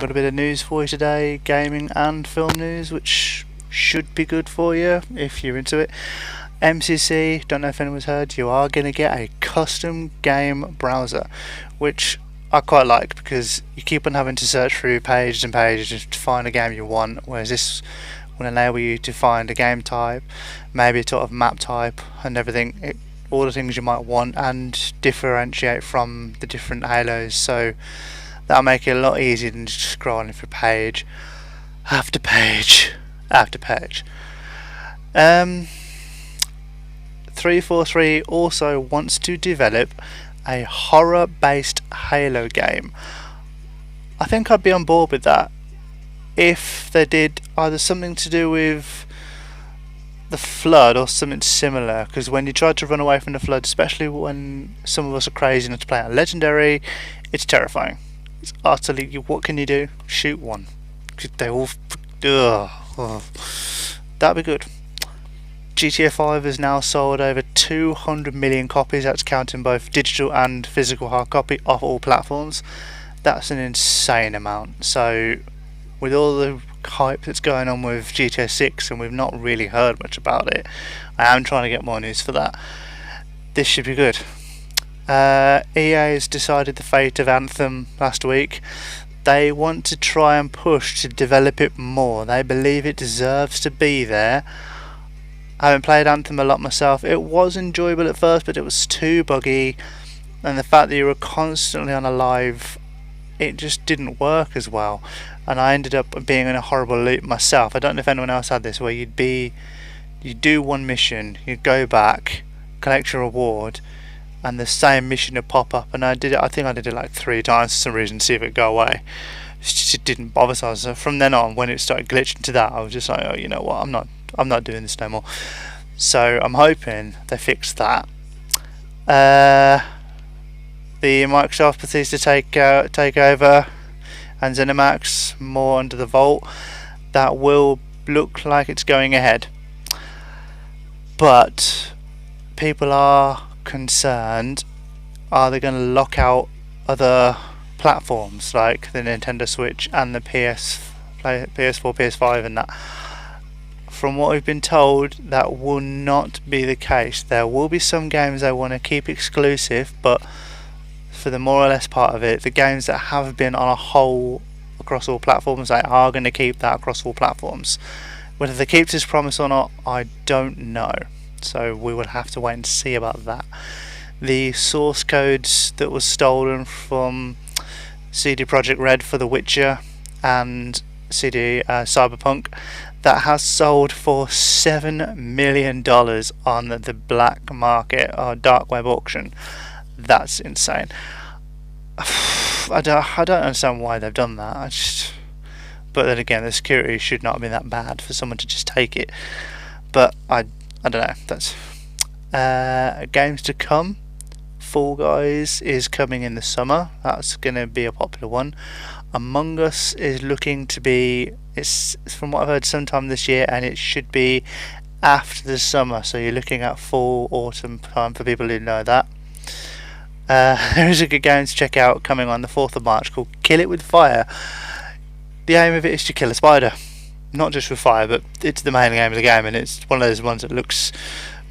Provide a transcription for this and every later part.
got a bit of news for you today, gaming and film news, which should be good for you if you're into it. MCC, don't know if anyone's heard, you are going to get a custom game browser, which I quite like because you keep on having to search through pages and pages to find a game you want, whereas this will enable you to find a game type, maybe a sort of map type and everything, all the things you might want, and differentiate from the different Halos. So that'll make it a lot easier than just scrolling through page after page after page. 343 also wants to develop a horror-based Halo game. I think I'd be on board with that if they did either something to do with the flood or something similar, because when you try to run away from the flood, especially when some of us are crazy enough to play on legendary, it's terrifying. It's utterly, what can you do? Shoot one. They all, that'd be good. GTA 5 has now sold over 200 million copies, that's counting both digital and physical hard copy, off all platforms. That's an insane amount. So with all the hype that's going on with GTA 6, and we've not really heard much about it, I am trying to get more news for that. This should be good. EA has decided the fate of Anthem last week. They want to try and push to develop it more. They believe it deserves to be there. I haven't played Anthem a lot myself. It was enjoyable at first, but it was too buggy, and the fact that you were constantly on a live, it just didn't work as well, and I ended up being in a horrible loop myself. I don't know if anyone else had this, where you do one mission, you'd go back, collect your reward, and the same mission would pop up, and I think I did it like 3 times for some reason to see if it'd go away. It didn't bother. So from then on, when it started glitching to that, I was just like, oh, you know what, I'm not doing this no more. So I'm hoping they fix that. The Microsoft Bethesda take over, and ZeniMax more under the vault. That will look like it's going ahead, but people are concerned. Are they going to lock out other platforms like the Nintendo Switch and the PS4, PS5 and that? From what we've been told, that will not be the case. There will be some games they want to keep exclusive, but for the more or less part of it, the games that have been on a whole across all platforms, they are going to keep that across all platforms. Whether they keep this promise or not, I don't know. So we will have to wait and see about that. The source codes that was stolen from CD Projekt Red for The Witcher and CD Cyberpunk, that has sold for $7 million on the black market or dark web auction. That's insane. I don't understand why they've done that. But then again, the security should not have been that bad for someone to just take it. But I don't know. That's games to come. Fall Guys is coming in the summer. That's going to be a popular one. Among Us is looking to be, it's from what I've heard, sometime this year, and it should be after the summer. So you're looking at fall, autumn time for people who know that. There is a good game to check out coming on the 4th of March called Kill It With Fire. The aim of it is to kill a spider. Not just with fire, but it's the main aim of the game, and it's one of those ones that looks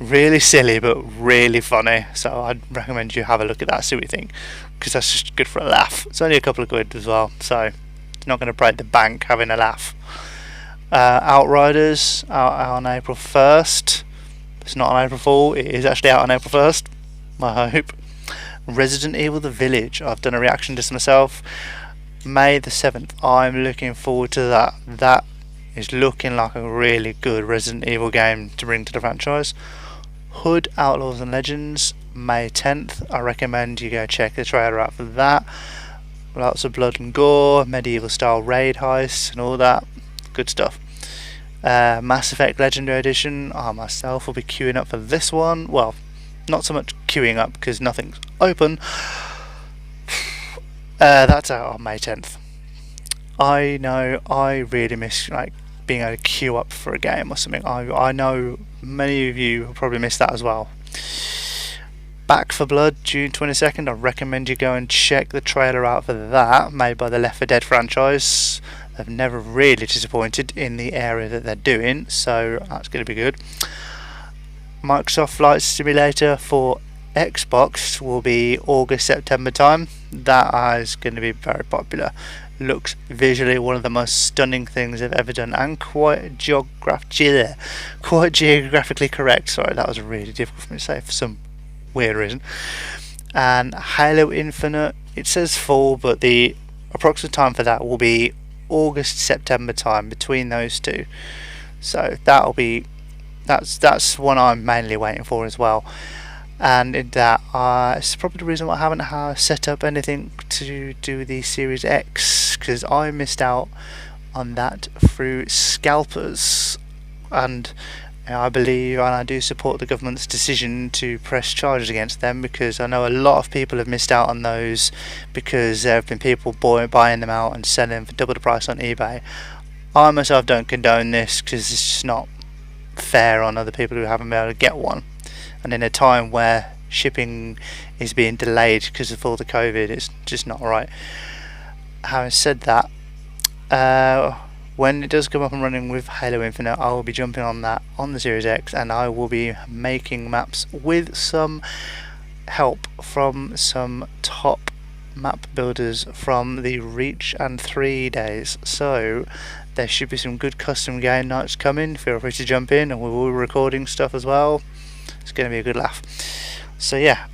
really silly but really funny. So I'd recommend you have a look at that, see what you think, because that's just good for a laugh. It's only a couple of quid as well, so it's not going to break the bank having a laugh. Outriders out on April 1st. It's not on April Fool, it is actually out on April 1st, I hope. Resident Evil The Village, I've done a reaction to this myself. May the 7th, I'm looking forward to that. That is looking like a really good Resident Evil game to bring to the franchise. Hood Outlaws and Legends, May 10th. I recommend you go check the trailer out for that. Lots of blood and gore, medieval style raid heists and all that good stuff. Mass Effect Legendary Edition, I myself will be queuing up for this one. Well, not so much queuing up because nothing's open. That's out on May 10th. I know I really miss being able to queue up for a game or something. I know many of you will probably miss that as well. Back for Blood, June 22nd. I recommend you go and check the trailer out for that, made by the Left 4 Dead franchise. They've never really disappointed in the area that they're doing, so that's going to be good. Microsoft Flight Simulator for Xbox will be August, September time. That is going to be very popular. Looks visually one of the most stunning things they've ever done, and quite geographically correct. Sorry, that was really difficult for me to say for some weird reason. And Halo Infinite, it says fall, but the approximate time for that will be August, September time, between those two. So that's one I'm mainly waiting for as well. And in that, it's probably the reason why I haven't set up anything to do the Series X, because I missed out on that through scalpers, and I believe and I do support the government's decision to press charges against them, because I know a lot of people have missed out on those because there have been people buying them out and selling them for double the price on eBay. I myself don't condone this because it's just not fair on other people who haven't been able to get one, and in a time where shipping is being delayed because of all the COVID, it's just not right. Having said that, when it does come up and running with Halo Infinite, I will be jumping on that on the Series X, and I will be making maps with some help from some top map builders from the Reach and 3 days. So there should be some good custom game nights coming. Feel free to jump in, and we will be recording stuff as well. It's going to be a good laugh. So yeah,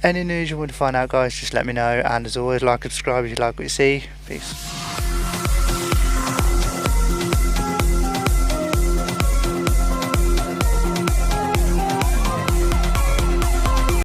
any news you want to find out, guys, just let me know, and as always, like and subscribe if you like what you see. Peace.